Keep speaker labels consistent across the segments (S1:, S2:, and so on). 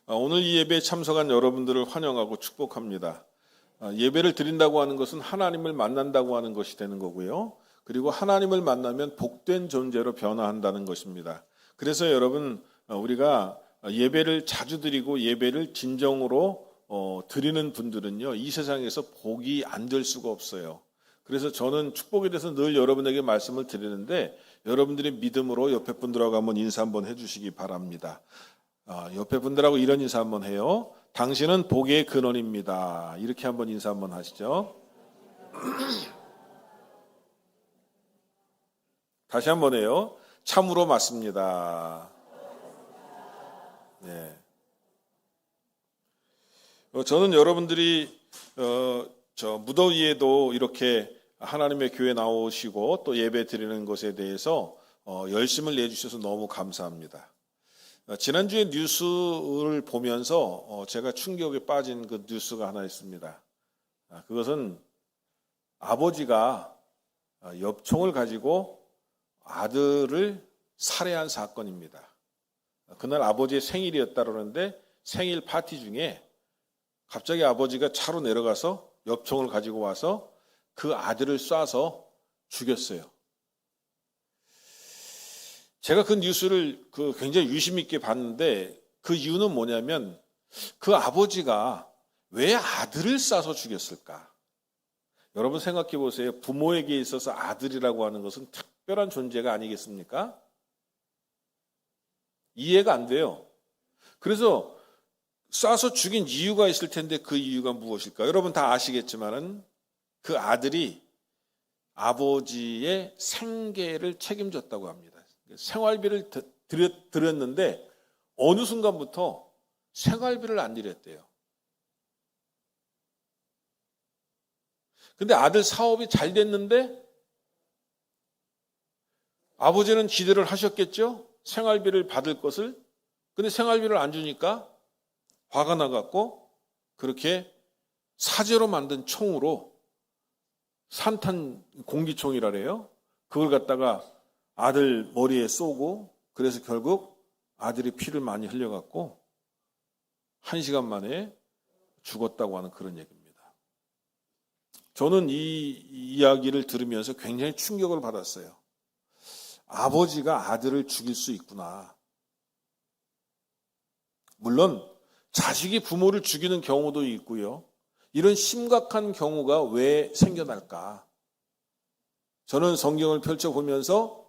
S1: 오늘 이 예배에 참석한 여러분들을 환영하고 축복합니다. 예배를 드린다고 하는 것은 하나님을 만난다고 하는 것이 되는 거고요. 그리고 하나님을 만나면 복된 존재로 변화한다는 것입니다. 그래서 여러분, 우리가 예배를 자주 드리고 예배를 진정으로 드리는 분들은요, 이 세상에서 복이 안 될 수가 없어요. 그래서 저는 축복에 대해서 늘 여러분에게 말씀을 드리는데, 여러분들의 믿음으로 옆에 분들하고 한번 인사 한번 해주시기 바랍니다. 옆에 분들하고 이런 인사 한번 해요. 당신은 복의 근원입니다. 이렇게 한번 인사 한번 하시죠. 다시 한번 해요. 참으로 맞습니다. 네. 저는 여러분들이 저 무더위에도 이렇게 하나님의 교회 나오시고 또 예배 드리는 것에 대해서 열심을 내주셔서 너무 감사합니다. 지난주에 뉴스를 보면서 제가 충격에 빠진 그 뉴스가 하나 있습니다. 그것은 아버지가 엽총을 가지고 아들을 살해한 사건입니다. 그날 아버지의 생일이었다 그러는데 생일 파티 중에 갑자기 아버지가 차로 내려가서 엽총을 가지고 와서 그 아들을 쏴서 죽였어요. 제가 그 뉴스를 굉장히 유심 있게 봤는데 그 이유는 뭐냐면 그 아버지가 왜 아들을 쏴서 죽였을까? 여러분 생각해 보세요. 부모에게 있어서 아들이라고 하는 것은 특별한 존재가 아니겠습니까? 이해가 안 돼요. 그래서 쏴서 죽인 이유가 있을 텐데 그 이유가 무엇일까? 여러분 다 아시겠지만은 그 아들이 아버지의 생계를 책임졌다고 합니다. 생활비를 드렸는데 어느 순간부터 생활비를 안 드렸대요. 근데 아들 사업이 잘 됐는데 아버지는 기대를 하셨겠죠? 생활비를 받을 것을. 근데 생활비를 안 주니까 화가 나갖고 그렇게 사제로 만든 총으로 산탄 공기총이라래요. 그걸 갖다가 아들 머리에 쏘고 그래서 결국 아들이 피를 많이 흘려갖고 1시간 만에 죽었다고 하는 그런 얘기입니다. 저는 이 이야기를 들으면서 굉장히 충격을 받았어요. 아버지가 아들을 죽일 수 있구나. 물론 자식이 부모를 죽이는 경우도 있고요. 이런 심각한 경우가 왜 생겨날까? 저는 성경을 펼쳐보면서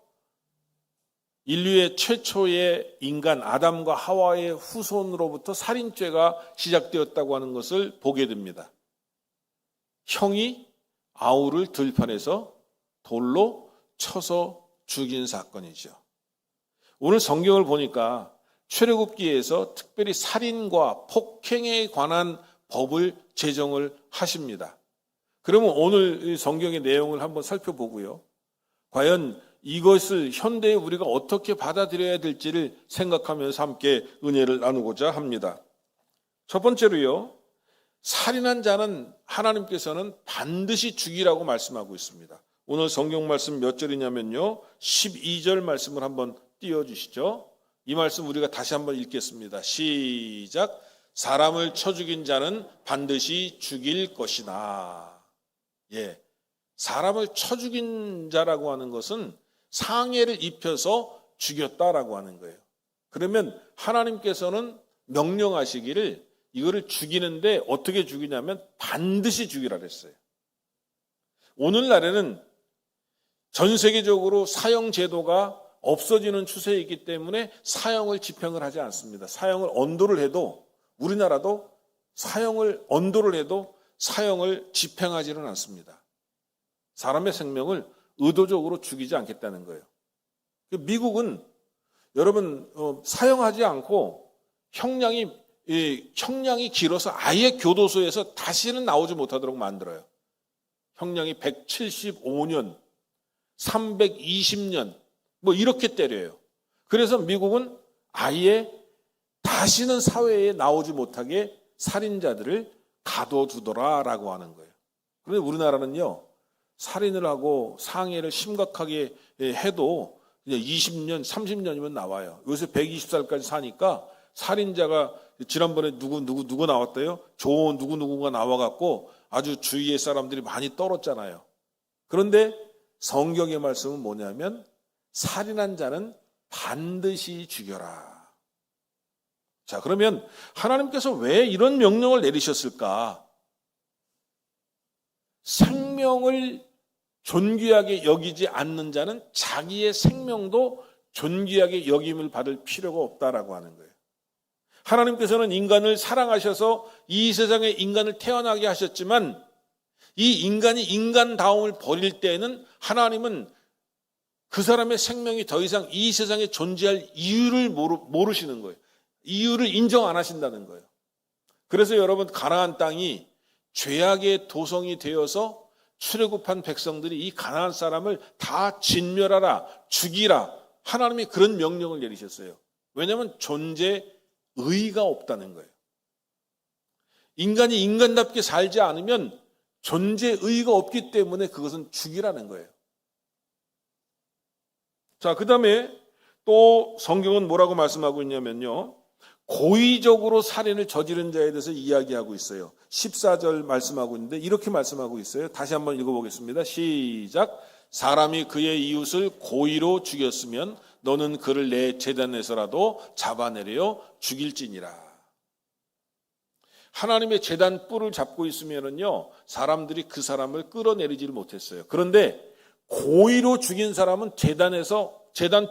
S1: 인류의 최초의 인간 아담과 하와의 후손으로부터 살인죄가 시작되었다고 하는 것을 보게 됩니다. 형이 아우를 들판에서 돌로 쳐서 죽인 사건이죠. 오늘 성경을 보니까 출애굽기에서 특별히 살인과 폭행에 관한 법을 제정을 하십니다. 그러면 오늘 성경의 내용을 한번 살펴보고요. 과연 이것을 현대에 우리가 어떻게 받아들여야 될지를 생각하면서 함께 은혜를 나누고자 합니다. 첫 번째로요. 살인한 자는 하나님께서는 반드시 죽이라고 말씀하고 있습니다. 오늘 성경 말씀 몇 절이냐면요. 12절 말씀을 한번 띄워주시죠. 이 말씀 우리가 다시 한번 읽겠습니다. 시작. 사람을 쳐 죽인 자는 반드시 죽일 것이나. 예, 사람을 쳐 죽인 자라고 하는 것은 상해를 입혀서 죽였다라고 하는 거예요. 그러면 하나님께서는 명령하시기를 이거를 죽이는데 어떻게 죽이냐면 반드시 죽이라 그랬어요. 오늘날에는 전 세계적으로 사형 제도가 없어지는 추세에 있기 때문에 사형을 집행을 하지 않습니다. 사형을 언도를 해도 우리나라도 사형을 언도를 해도 사형을 집행하지는 않습니다. 사람의 생명을 의도적으로 죽이지 않겠다는 거예요. 미국은 여러분 사형하지 않고 형량이 길어서 아예 교도소에서 다시는 나오지 못하도록 만들어요. 형량이 175년, 320년 뭐 이렇게 때려요. 그래서 미국은 아예 다시는 사회에 나오지 못하게 살인자들을 가둬두더라라고 하는 거예요. 그런데 우리나라는요. 살인을 하고 상해를 심각하게 해도 20년, 30년이면 나와요. 요새 120살까지 사니까 살인자가 지난번에 누구 나왔대요? 조 누구가 나와갖고 아주 주위의 사람들이 많이 떨었잖아요. 그런데 성경의 말씀은 뭐냐면 살인한 자는 반드시 죽여라. 자, 그러면 하나님께서 왜 이런 명령을 내리셨을까? 생명을 존귀하게 여기지 않는 자는 자기의 생명도 존귀하게 여김을 받을 필요가 없다라고 하는 거예요. 하나님께서는 인간을 사랑하셔서 이 세상에 인간을 태어나게 하셨지만 이 인간이 인간다움을 버릴 때에는 하나님은 그 사람의 생명이 더 이상 이 세상에 존재할 이유를 모르시는 거예요. 이유를 인정 안 하신다는 거예요. 그래서 여러분, 가나안 땅이 죄악의 도성이 되어서 출애굽한 백성들이 이 가나안 사람을 다 진멸하라, 죽이라, 하나님이 그런 명령을 내리셨어요. 왜냐하면 존재 의의가 없다는 거예요. 인간이 인간답게 살지 않으면 존재 의의가 없기 때문에 그것은 죽이라는 거예요. 자, 그 다음에 또 성경은 뭐라고 말씀하고 있냐면요, 고의적으로 살인을 저지른 자에 대해서 이야기하고 있어요. 14절 말씀하고 있는데 이렇게 말씀하고 있어요. 다시 한번 읽어보겠습니다. 시작. 사람이 그의 이웃을 고의로 죽였으면 너는 그를 내 제단에서라도 잡아내려 죽일지니라. 하나님의 제단 뿔을 잡고 있으면은요, 사람들이 그 사람을 끌어내리지를 못했어요. 그런데 고의로 죽인 사람은 제단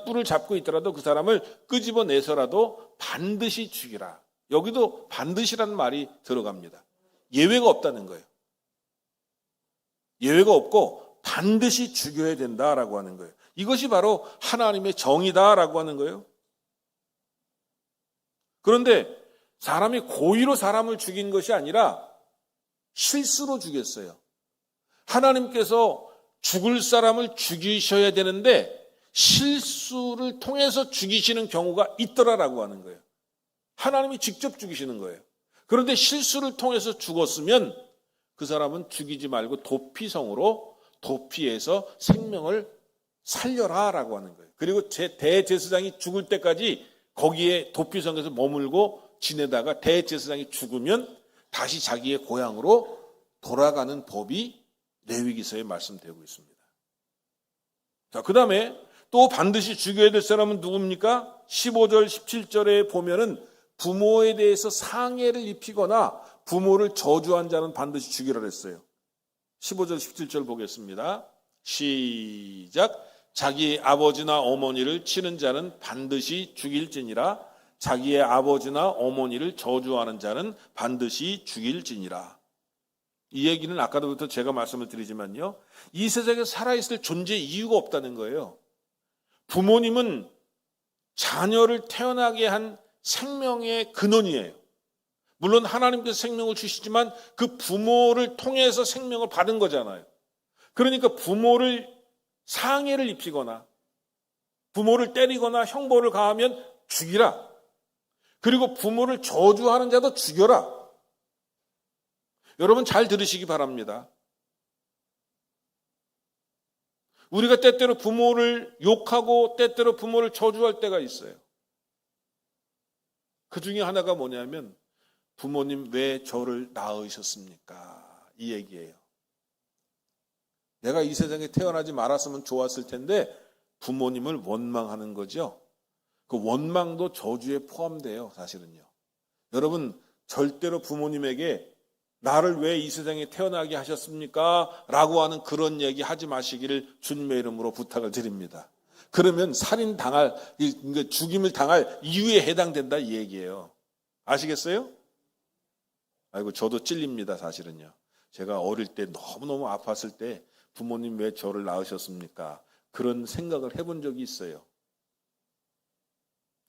S1: 뿔을 잡고 있더라도 그 사람을 끄집어내서라도 반드시 죽이라. 여기도 반드시라는 말이 들어갑니다. 예외가 없다는 거예요. 예외가 없고 반드시 죽여야 된다라고 하는 거예요. 이것이 바로 하나님의 정의다라고 하는 거예요. 그런데 사람이 고의로 사람을 죽인 것이 아니라 실수로 죽였어요. 하나님께서 죽을 사람을 죽이셔야 되는데 실수를 통해서 죽이시는 경우가 있더라라고 하는 거예요. 하나님이 직접 죽이시는 거예요. 그런데 실수를 통해서 죽었으면 그 사람은 죽이지 말고 도피해서 생명을 살려라라고 하는 거예요. 그리고 대제사장이 죽을 때까지 거기에 도피성에서 머물고 지내다가 대제사장이 죽으면 다시 자기의 고향으로 돌아가는 법이 레위기서에 말씀되고 있습니다. 자, 그 다음에 또 반드시 죽여야 될 사람은 누굽니까? 15절, 17절에 보면은 부모에 대해서 상해를 입히거나 부모를 저주한 자는 반드시 죽이라 그랬어요. 15절, 17절 보겠습니다. 시작. 자기 아버지나 어머니를 치는 자는 반드시 죽일지니라. 자기의 아버지나 어머니를 저주하는 자는 반드시 죽일지니라. 이 얘기는 아까부터 제가 말씀을 드리지만요, 이 세상에 살아있을 존재 이유가 없다는 거예요. 부모님은 자녀를 태어나게 한 생명의 근원이에요. 물론 하나님께서 생명을 주시지만 그 부모를 통해서 생명을 받은 거잖아요. 그러니까 부모를 상해를 입히거나 부모를 때리거나 형벌을 가하면 죽이라. 그리고 부모를 저주하는 자도 죽여라. 여러분 잘 들으시기 바랍니다. 우리가 때때로 부모를 욕하고 때때로 부모를 저주할 때가 있어요. 그 중에 하나가 뭐냐면 부모님 왜 저를 낳으셨습니까? 이 얘기예요. 내가 이 세상에 태어나지 말았으면 좋았을 텐데 부모님을 원망하는 거죠. 그 원망도 저주에 포함돼요, 사실은요. 여러분 절대로 부모님에게 나를 왜 이 세상에 태어나게 하셨습니까? 라고 하는 그런 얘기 하지 마시기를 주님의 이름으로 부탁을 드립니다. 그러면 죽임을 당할 이유에 해당된다 이 얘기예요. 아시겠어요? 아이고 저도 찔립니다, 사실은요. 제가 어릴 때 너무너무 아팠을 때 부모님 왜 저를 낳으셨습니까? 그런 생각을 해본 적이 있어요.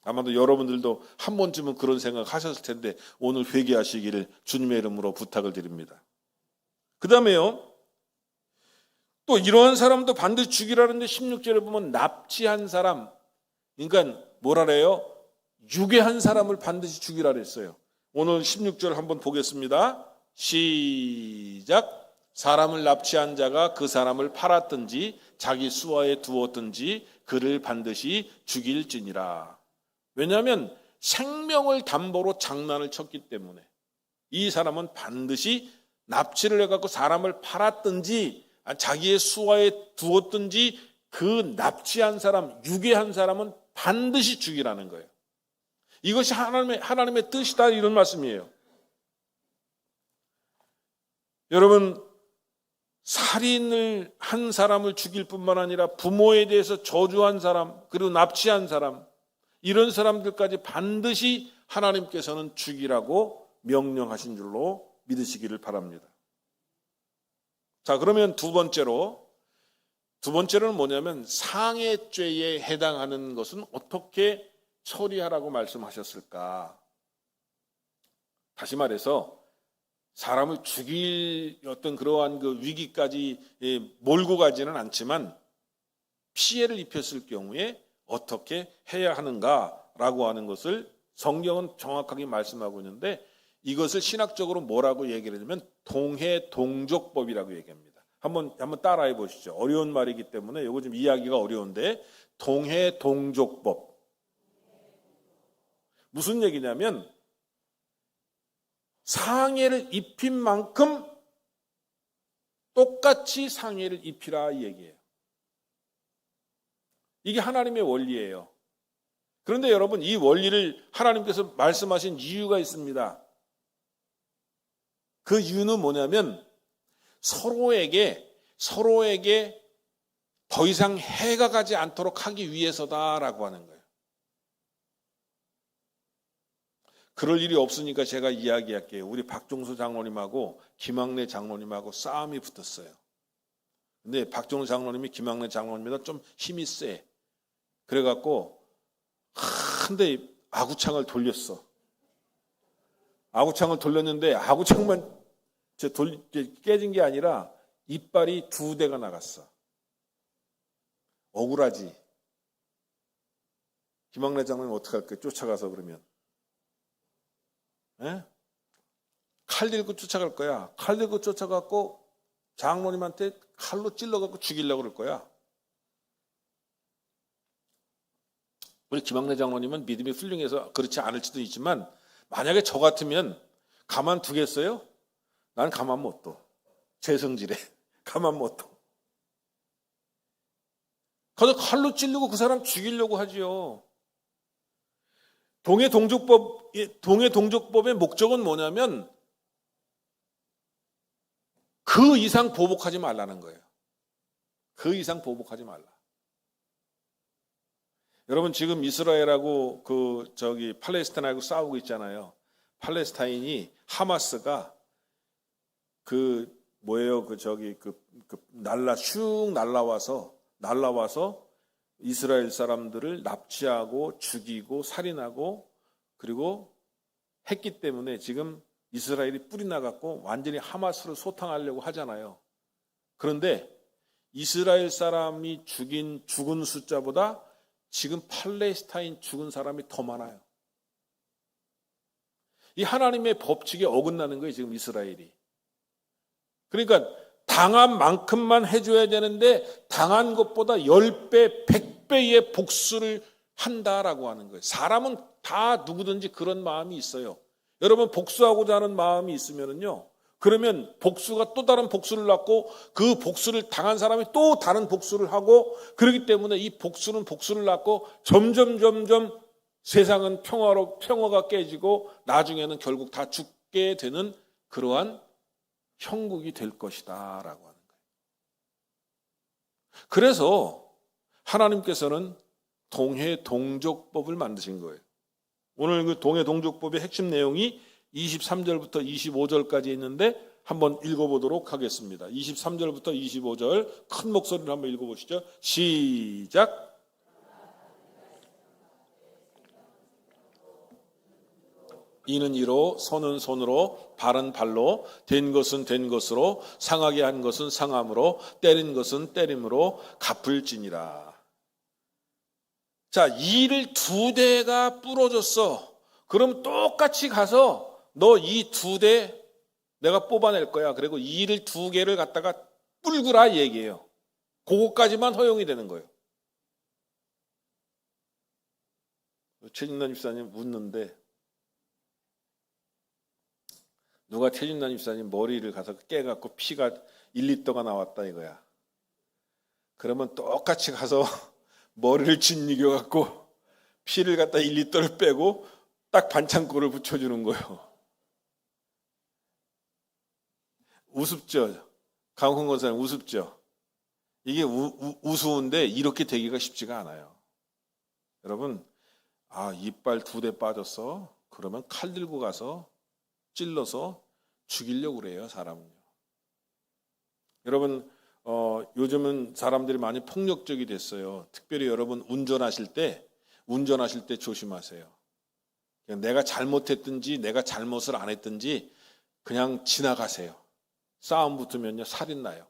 S1: 아마도 여러분들도 한 번쯤은 그런 생각 하셨을 텐데 오늘 회개하시기를 주님의 이름으로 부탁을 드립니다. 그 다음에요, 또 이러한 사람도 반드시 죽이라는데 16절에 보면 납치한 사람, 그러니까 뭐라 그래요? 유괴한 사람을 반드시 죽이라 그랬어요. 오늘 16절 한번 보겠습니다. 시작. 사람을 납치한 자가 그 사람을 팔았든지 자기 수하에 두었든지 그를 반드시 죽일지니라. 왜냐하면 생명을 담보로 장난을 쳤기 때문에 이 사람은 반드시 납치를 해갖고 사람을 팔았든지 자기의 수하에 두었든지 그 납치한 사람, 유괴한 사람은 반드시 죽이라는 거예요. 이것이 하나님의 뜻이다, 이런 말씀이에요. 여러분, 살인을 한 사람을 죽일 뿐만 아니라 부모에 대해서 저주한 사람, 그리고 납치한 사람, 이런 사람들까지 반드시 하나님께서는 죽이라고 명령하신 줄로 믿으시기를 바랍니다. 자, 그러면 두 번째로는 뭐냐면 상해죄에 해당하는 것은 어떻게 처리하라고 말씀하셨을까? 다시 말해서 사람을 죽일 어떤 그러한 그 위기까지 몰고 가지는 않지만 피해를 입혔을 경우에 어떻게 해야 하는가라고 하는 것을 성경은 정확하게 말씀하고 있는데, 이것을 신학적으로 뭐라고 얘기를 하냐면 동해동족법이라고 얘기합니다. 한번 따라해 보시죠. 어려운 말이기 때문에 이거 좀 이해하기가 어려운데, 동해동족법. 무슨 얘기냐면 상해를 입힌 만큼 똑같이 상해를 입히라, 이 얘기예요. 이게 하나님의 원리예요. 그런데 여러분, 이 원리를 하나님께서 말씀하신 이유가 있습니다. 그 이유는 뭐냐면 서로에게 더 이상 해가 가지 않도록 하기 위해서다라고 하는 거예요. 그럴 일이 없으니까 제가 이야기할게요. 우리 박종수 장로님하고 김학래 장로님하고 싸움이 붙었어요. 근데 박종수 장로님이 김학래 장로님보다 좀 힘이 세. 그래갖고 한데 아구창을 돌렸어. 아구창을 돌렸는데 아구창만 깨진 게 아니라 이빨이 2대가 나갔어. 억울하지. 김학래 장로님 어떡할까? 쫓아가서 그러면. 에? 칼 들고 쫓아갈 거야. 칼 들고 쫓아갖고 장로님한테 칼로 찔러갖고 죽이려고 그럴 거야. 우리 김학래 장로님은 믿음이 훌륭해서 그렇지 않을 수도 있지만, 만약에 저 같으면 가만두겠어요? 난 가만 못 둬. 제 성질에 가만 못 둬. 그래서 칼로 찔르고 그 사람 죽이려고 하지요. 동해동족법의 목적은 뭐냐면 그 이상 보복하지 말라는 거예요. 그 이상 보복하지 말라. 여러분, 지금 이스라엘하고 팔레스타인하고 싸우고 있잖아요. 팔레스타인이 하마스가 날라와서 이스라엘 사람들을 납치하고 죽이고 살인하고 그리고 했기 때문에 지금 이스라엘이 뿔이 나갖고 완전히 하마스를 소탕하려고 하잖아요. 그런데 이스라엘 사람이 죽은 숫자보다 지금 팔레스타인 죽은 사람이 더 많아요. 이 하나님의 법칙에 어긋나는 거예요, 지금 이스라엘이. 그러니까 당한 만큼만 해줘야 되는데 당한 것보다 10배, 100배의 복수를 한다라고 하는 거예요. 사람은 다 누구든지 그런 마음이 있어요. 여러분, 복수하고자 하는 마음이 있으면요, 그러면 복수가 또 다른 복수를 낳고 그 복수를 당한 사람이 또 다른 복수를 하고, 그렇기 때문에 이 복수는 복수를 낳고 점점 세상은 평화가 깨지고 나중에는 결국 다 죽게 되는 그러한 형국이 될 것이다 라고 하는 거예요. 그래서 하나님께서는 동해동족법을 만드신 거예요. 오늘 그 동해동족법의 핵심 내용이 23절부터 25절까지 있는데 한번 읽어보도록 하겠습니다. 23절부터 25절 큰 목소리로 한번 읽어보시죠. 시작. 이는 이로, 손은 손으로, 발은 발로, 된 것은 된 것으로, 상하게 한 것은 상함으로, 때린 것은 때림으로 갚을지니라. 자, 이를 2대가 부러졌어. 그럼 똑같이 가서 너 이 2대 내가 뽑아낼 거야. 그리고 이를 2개를 갖다가 뿔구라 얘기해요. 그거까지만 허용이 되는 거예요. 최진남 집사님 웃는데 누가 최진남 집사님 머리를 가서 깨갖고 피가 1리터가 나왔다 이거야. 그러면 똑같이 가서 머리를 짓이겨갖고 피를 갖다 1리터를 빼고 딱 반창고를 붙여주는 거예요. 우습죠? 강훈 권사님 우습죠? 이게 우스운데 이렇게 되기가 쉽지가 않아요. 여러분, 이빨 2대 빠졌어? 그러면 칼 들고 가서 찔러서 죽이려고 그래요, 사람은요. 여러분, 요즘은 사람들이 많이 폭력적이 됐어요. 특별히 여러분 운전하실 때 조심하세요. 그냥 내가 잘못했든지 내가 잘못을 안 했든지 그냥 지나가세요. 싸움 붙으면요 살인 나요.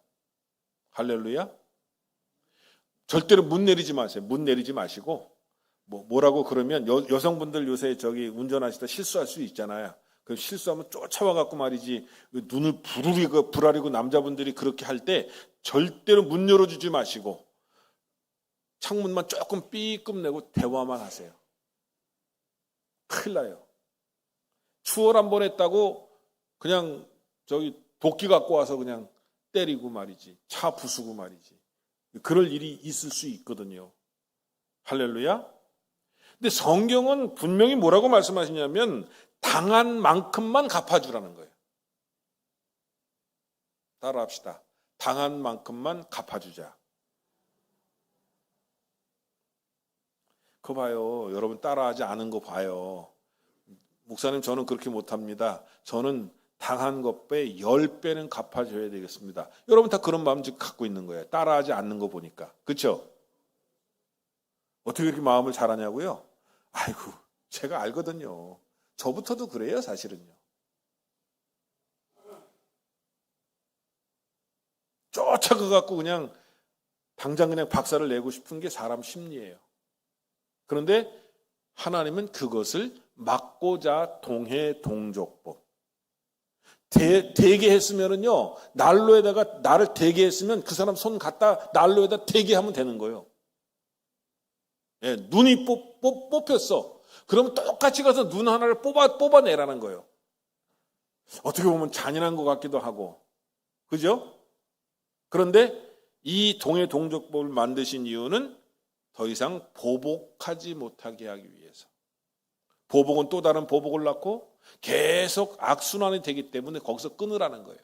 S1: 할렐루야. 절대로 문 내리지 마세요. 문 내리지 마시고 뭐라고 그러면 여성분들 요새 운전하실 때 실수할 수 있잖아요. 그 실수하면 쫓아와 갖고 말이지 눈을 부라리고 남자분들이 그렇게 할 때 절대로 문 열어주지 마시고 창문만 조금 삐끔 내고 대화만 하세요. 큰일 나요. 추월 한 번 했다고 그냥 도끼 갖고 와서 그냥 때리고 말이지. 차 부수고 말이지. 그럴 일이 있을 수 있거든요. 할렐루야. 근데 성경은 분명히 뭐라고 말씀하시냐면 당한 만큼만 갚아주라는 거예요. 따라합시다. 당한 만큼만 갚아주자. 그거 봐요. 여러분 따라하지 않은 거 봐요. 목사님 저는 그렇게 못합니다. 저는 당한 것 빼 10배는 갚아줘야 되겠습니다. 여러분 다 그런 마음 지금 갖고 있는 거예요. 따라하지 않는 거 보니까. 그렇죠? 어떻게 그렇게 마음을 잘하냐고요? 아이고 제가 알거든요. 저부터도 그래요 사실은요. 쫓아가갖고 그냥 당장 그냥 박살을 내고 싶은 게 사람 심리예요. 그런데 하나님은 그것을 막고자 동해동족법. 대게 했으면은요, 난로에다가 나를 대게 했으면 그 사람 손 갖다 난로에다 대게 하면 되는 거예요. 예, 눈이 뽑혔어. 그러면 똑같이 가서 눈 하나를 뽑아내라는 거예요. 어떻게 보면 잔인한 것 같기도 하고. 그죠? 그런데 이 동해동족법을 만드신 이유는 더 이상 보복하지 못하게 하기 위해서. 보복은 또 다른 보복을 낳고 계속 악순환이 되기 때문에 거기서 끊으라는 거예요.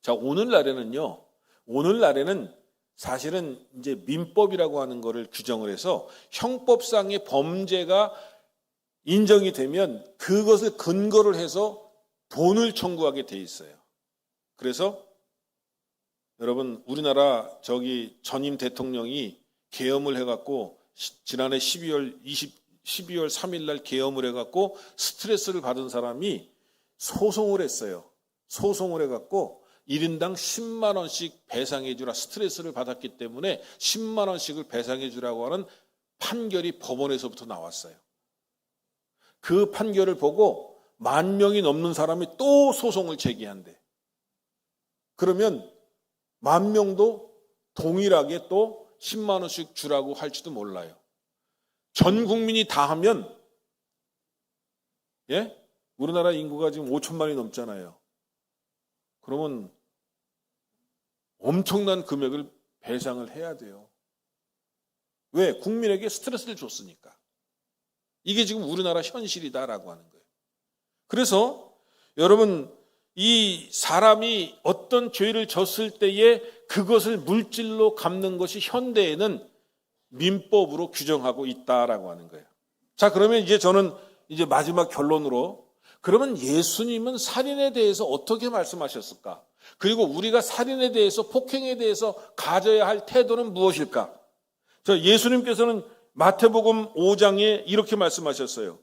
S1: 자, 오늘날에는 사실은 이제 민법이라고 하는 거를 규정을 해서 형법상의 범죄가 인정이 되면 그것을 근거를 해서 돈을 청구하게 돼 있어요. 그래서 여러분 우리나라 전임 대통령이 계엄을 해갖고 지난해 12월 3일 날 계엄을 해갖고 스트레스를 받은 사람이 소송을 했어요. 소송을 해갖고 1인당 10만 원씩 배상해 주라. 스트레스를 받았기 때문에 10만 원씩을 배상해 주라고 하는 판결이 법원에서부터 나왔어요. 그 판결을 보고 10,000명이 넘는 사람이 또 소송을 제기한대. 그러면 10,000명도 동일하게 또 10만 원씩 주라고 할지도 몰라요. 전 국민이 다 하면 우리나라 인구가 지금 5천만이 넘잖아요. 그러면 엄청난 금액을 배상을 해야 돼요. 왜? 국민에게 스트레스를 줬으니까. 이게 지금 우리나라 현실이다라고 하는 거예요. 그래서 여러분 이 사람이 어떤 죄를 졌을 때에 그것을 물질로 갚는 것이 현대에는 민법으로 규정하고 있다라고 하는 거예요. 자, 그러면 이제 저는 마지막 결론으로 그러면 예수님은 살인에 대해서 어떻게 말씀하셨을까? 그리고 우리가 살인에 대해서 폭행에 대해서 가져야 할 태도는 무엇일까? 예수님께서는 마태복음 5장에 이렇게 말씀하셨어요.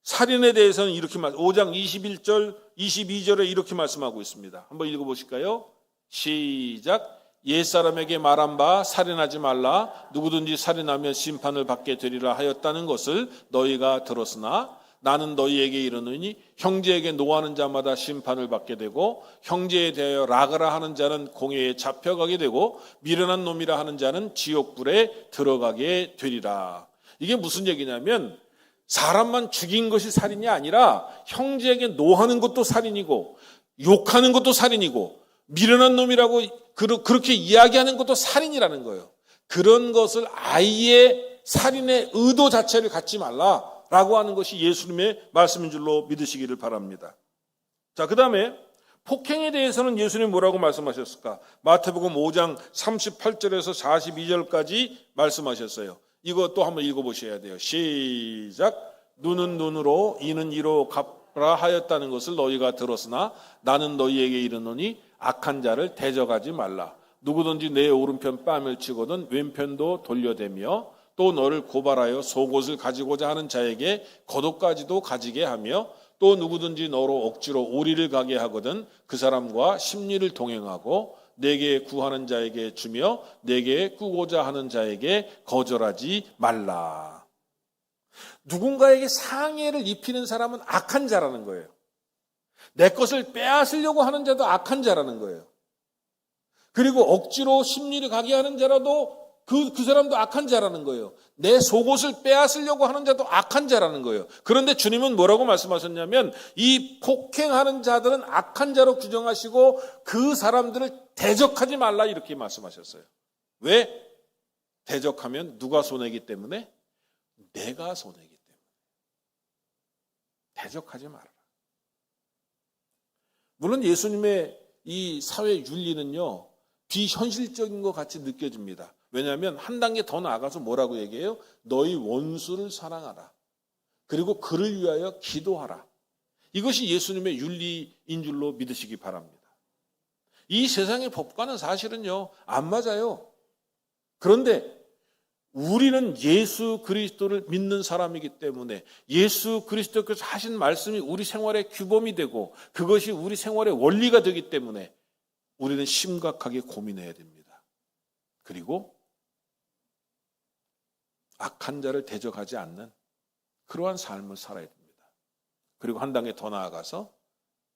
S1: 살인에 대해서는 이렇게 5장 21절, 22절에 이렇게 말씀하고 있습니다. 한번 읽어보실까요? 시작. 옛사람에게 말한 바 살인하지 말라. 누구든지 살인하면 심판을 받게 되리라 하였다는 것을 너희가 들었으나 나는 너희에게 이르노니 형제에게 노하는 자마다 심판을 받게 되고 형제에 대하여 락으라 하는 자는 공회에 잡혀가게 되고 미련한 놈이라 하는 자는 지옥불에 들어가게 되리라. 이게 무슨 얘기냐면 사람만 죽인 것이 살인이 아니라 형제에게 노하는 것도 살인이고 욕하는 것도 살인이고 미련한 놈이라고 그렇게 이야기하는 것도 살인이라는 거예요. 그런 것을 아예 살인의 의도 자체를 갖지 말라라고 하는 것이 예수님의 말씀인 줄로 믿으시기를 바랍니다. 자, 그 다음에 폭행에 대해서는 예수님이 뭐라고 말씀하셨을까? 마태복음 5장 38절에서 42절까지 말씀하셨어요. 이거 또 한번 읽어보셔야 돼요. 시작. 눈은 눈으로 이는 이로 갚으라 하였다는 것을 너희가 들었으나 나는 너희에게 이르노니 악한 자를 대적하지 말라. 누구든지 내 오른편 뺨을 치거든 왼편도 돌려대며 또 너를 고발하여 속옷을 가지고자 하는 자에게 겉옷까지도 가지게 하며 또 누구든지 너로 억지로 오리를 가게 하거든 그 사람과 심리를 동행하고 내게 구하는 자에게 주며 내게 꾸고자 하는 자에게 거절하지 말라. 누군가에게 상해를 입히는 사람은 악한 자라는 거예요. 내 것을 빼앗으려고 하는 자도 악한 자라는 거예요. 그리고 억지로 심리를 가게 하는 자라도 그 사람도 악한 자라는 거예요. 내 속옷을 빼앗으려고 하는 자도 악한 자라는 거예요. 그런데 주님은 뭐라고 말씀하셨냐면 이 폭행하는 자들은 악한 자로 규정하시고 그 사람들을 대적하지 말라 이렇게 말씀하셨어요. 왜? 대적하면 누가 손해이기 때문에? 내가 손해이기 때문에. 대적하지 말아라. 물론 예수님의 이 사회 윤리는요, 비현실적인 것 같이 느껴집니다. 왜냐하면 한 단계 더 나아가서 뭐라고 얘기해요? 너희 원수를 사랑하라. 그리고 그를 위하여 기도하라. 이것이 예수님의 윤리인 줄로 믿으시기 바랍니다. 이 세상의 법과는 사실은요, 안 맞아요. 그런데 우리는 예수 그리스도를 믿는 사람이기 때문에 예수 그리스도께서 하신 말씀이 우리 생활의 규범이 되고 그것이 우리 생활의 원리가 되기 때문에 우리는 심각하게 고민해야 됩니다. 그리고 악한 자를 대적하지 않는 그러한 삶을 살아야 됩니다. 그리고 한 단계 더 나아가서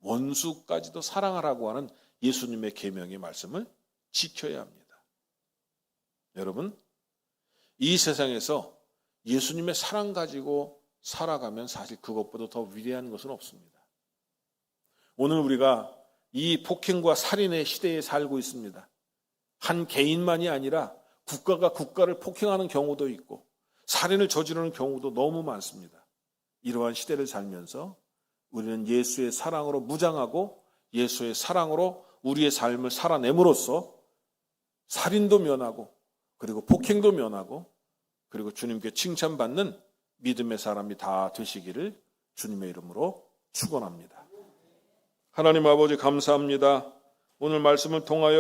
S1: 원수까지도 사랑하라고 하는 예수님의 계명의 말씀을 지켜야 합니다. 여러분, 이 세상에서 예수님의 사랑 가지고 살아가면 사실 그것보다 더 위대한 것은 없습니다. 오늘 우리가 이 폭행과 살인의 시대에 살고 있습니다. 한 개인만이 아니라 국가가 국가를 폭행하는 경우도 있고 살인을 저지르는 경우도 너무 많습니다. 이러한 시대를 살면서 우리는 예수의 사랑으로 무장하고 예수의 사랑으로 우리의 삶을 살아냄으로써 살인도 면하고 그리고 폭행도 면하고 그리고 주님께 칭찬받는 믿음의 사람이 다 되시기를 주님의 이름으로 축원합니다. 하나님 아버지 감사합니다. 오늘 말씀을 통하여